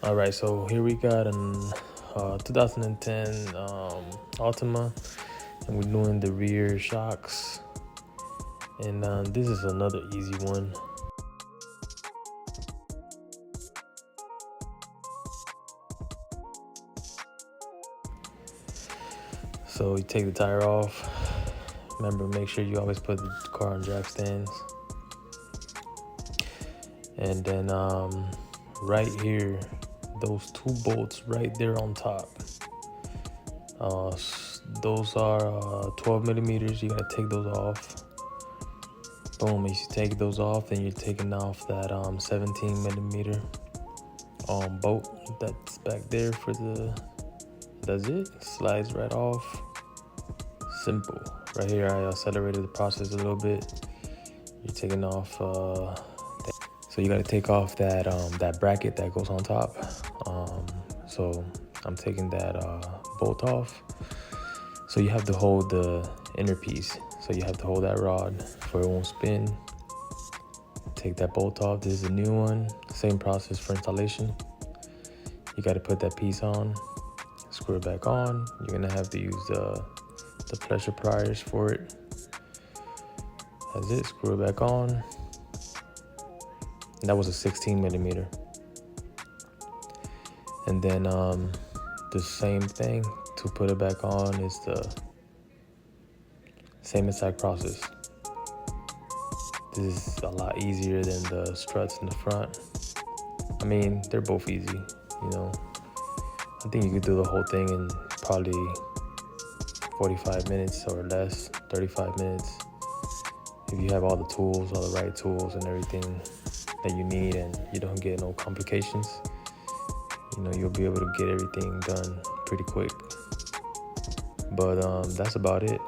All right, so here we got an 2010 Altima, and we're doing the rear shocks. And this is another easy one. So you take the tire off. Remember, make sure you always put the car on jack stands. And then right here, those two bolts right there on top. Those are 12 millimeters. You gotta take those off. Boom, if you take those off, then you're taking off that 17 millimeter bolt that's back there for that's it. Slides right off. Simple. Right here, I accelerated the process a little bit. You're taking off, so you gotta take off that bracket that goes on top. So I'm taking that bolt off. So you have to hold the inner piece. So you have to hold that rod for it won't spin. Take that bolt off. This is a new one. Same process for installation. You got to put that piece on, screw it back on. You're gonna have to use the pressure pliers for it. That's it. Screw it back on. And that was a 16 millimeter. And then the same thing to put it back on is the same exact process. This is a lot easier than the struts in the front. I mean, they're both easy, you know. I think you could do the whole thing in probably 45 minutes or less, 35 minutes. If you have all the tools, all the right tools and everything that you need, and you don't get no complications, you know, you'll be able to get everything done pretty quick. But that's about it.